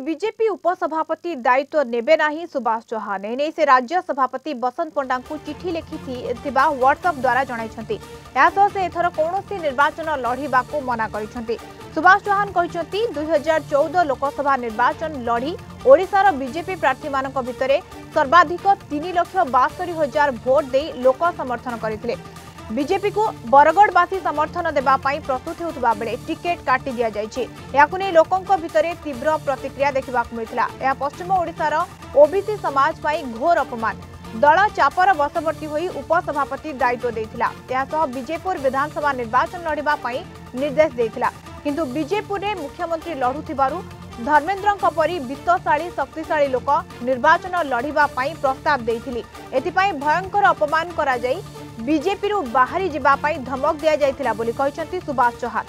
BJP उपसभापति दायित्व नेबे नाही सुभाष चौहान एने से राज्य सभापति बसंत पंडा को चिठी लिखि व्हाट्सएप द्वारा जणाइछंती। से एथर कौनसी निर्वाचन लड़िबा को मना करिछंती। सुभाष चौहान कहते 2014 लोकसभा निर्वाचन लड़ी ओडिशार बीजेपी प्रार्थी मानक भितरे सर्वाधिक 3,62,000 भोट दे लोक समर्थन करथिले। बीजेपी को बरगढ़वासी समर्थन देबा पाई प्रस्तुत होउतबा बेले टिकेट काटी दिया जायछि। याकु नै लोकंक भितरे तीव्र प्रतिक्रिया देखिबा को मिलथिला। या पश्चिम ओडिशार ओबीसी समाज पाई घोर अपमान। दल चापर बसवर्ती होई उपसभापति दायित्व देथिला। यासह बीजेपुर विधानसभा निर्वाचन लड़िबा पाई निर्देश देथिला। किंतु बीजेपुर रे मुख्यमंत्री लढुथिबारु धर्मेंद्रଙ୍କ परी वित्तशाली शक्तिशाली लोक निर्वाचन लड़िबा पाई प्रस्ताव देथिली। एथिपाई भयंकर अपमान करा जाई बीजेपी रु बाहरी जिबा पाई धमक दिया जायथिला बोली कहचंती सुभाष चौहान।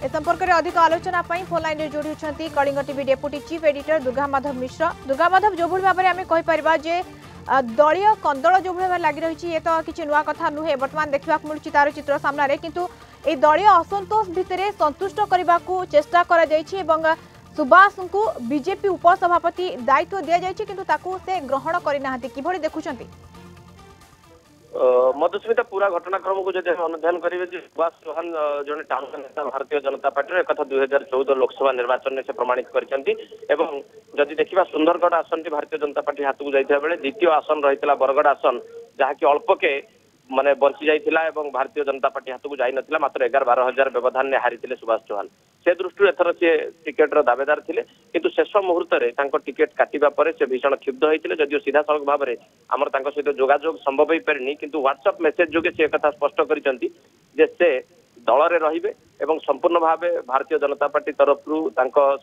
ए संपर्क में अधिक आलोचना पाई फोन लाइन रे जोड़ी होछंती Kalinga TV deputy chief editor Durga Madhav Mishra. Durga Madhav जो भाव में आम कहीपर जे दलीय कंदल जो भाव लगी रही ये तो किसी नुआ कथा नुहे बर्तमान देखा मिलूँ तार चित्र सामने किंतु ए दलीय असंतोष भितर संतुष्ट करने को चेष्टा करा जायछि एवं सुभाष को बीजेपी उपसभापति दायित्व दि जायछि किंतु ताकू से ग्रहण करना किभଳି देखुछंती। मधुस्मिता पूरा घटनाक्रम को जब अनुधान करेंगे सुभाष चौहान जड़े टाउन नेता भारतीय जनता पार्टी एक 2014 लोकसभा निर्वाचन में से प्रमाणित करदी देखा सुंदरगढ़ आसन भारतीय जनता पार्टी हाथ को जाता बेले द्वितीय आसन रही बरगढ़ आसन जहाँकि अल्पके माने बंची जाइथिला एवं भारतीय जनता पार्टी हाथ को जाई नथिला मात्र 11-12 हजार व्यवधान ने हारिथिले सुभाष चौहान। से दृष्टि एथर से टिकेट दावेदार थिले किंतु शेष मुहूर्त रे तांको टिकेट काटिबा परे से भीषण क्षुब्ध होइथिले। जदियो सीधा सड़क भाव में आमर तांको सहित जोगाजोग संभव होई परनी किंतु व्हाट्सएप मेसेज जोगे से कथा स्पष्ट करिसंती जे से दल रे रहिबे एवं संपूर्ण भावे भारतीय जनता पार्टी तरफ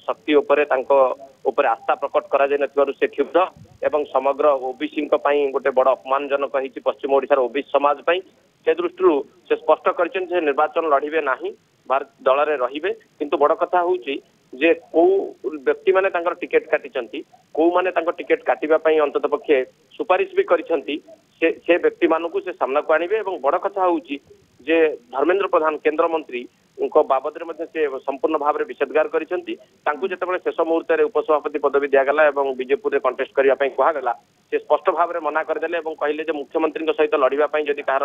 शक्ति उपरे आस्था प्रकट करा जाय नथिबारु से क्षुब्ध एवं समग्र ओबीसी गोटे बड़ अपमानजनक होइछि पश्चिम ओडिशार ओबीसी समाज पई। से दृष्टि से स्पष्ट कर निर्वाचन लड़िबे नाही दल रे रहिबे किंतु बड़ कथा होउछि जे को व्यक्ति माने तांकर टिकेट काटिचंती को माने तांकर टिकेट काटिबा पई अंतत पक्षे सुपारिश भी करिसंती से व्यक्ति मानकु से सामना को आनिबे एवं बड़ कथा होउछि जे धर्मेंद्र प्रधान केंद्र मंत्री उनको बाबद में से संपूर्ण भाव में विषेदगार करिसंती। तांकु जेतेबेले शेष मुहूर्त में उपसभापति पदवी दियागला एवं बीजेपुर में कंटेस्ट करने कहगला से स्पष्ट भाव में मना करदे एवं कहले जे मुख्यमंत्री सहित लड़िबा पई जदि कहार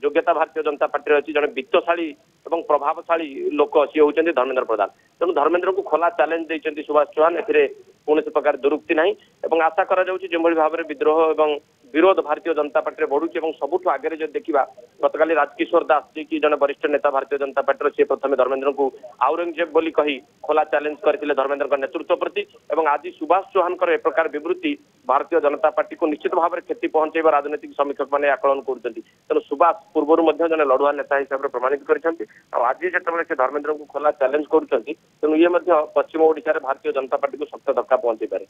योग्यता भारतीय जनता पार्टी अच्छी जड़े वित्तशाली एवं प्रभावशाली लोक सी होउचंती धर्मेंद्र प्रधान। तेणु धर्मेंद्र को खोला चैलेंज देइचंती सुभाष चौहान एथिरे कौन प्रकार दुरुक्ति नहीं एवं आशा करा जाउछि जेभଳି भाव में विद्रोह एवं विरोध भारतीय जनता पार्टी बढ़ुची और सबुठ आगे जो देखा गतकाली राजकिशोर दास जी की जन वरिष्ठ नेता भारतीय जनता पार्टी सी प्रथम धर्मेंद्र को औरंगजेब बोली कही खोला चैलेंज करते धर्मेंद्र नेतृत्व प्रति और आज सुभाष चौहान एक प्रकार विवृत्ति भारतीय जनता पार्टी को निश्चित भाव में क्षति पहुंचेगा राजनीतिक समीक्षक मैंने आकलन कर तेणु सुभाष पूर्व जन लड़ुआ नेता हिसाब से प्रमाणित करते आज जो धर्मेंद्र को खोला चैलेंज करूँ ये पश्चिम ओडिशा भारतीय जनता पार्टी को शक्त धक्का पहुंची पारे।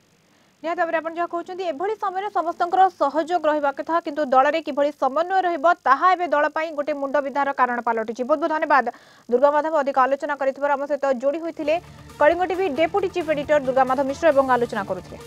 निहत भाव में आप कहते एभली समय समस्त सहयोग रहा कथा किंतु दल में किभली समन्वय रहिबो ताहा एबे दल पई गोटे मुंड विधार कारण पलटिछि। बहुत बहुत धन्यवाद दुर्गा माधव अधिक आलोचना करथिबार हम सहित जोड़ी होइथिले Kalinga TV deputy chief editor Durga Madhav Mishra एवं आलोचना करुथिले।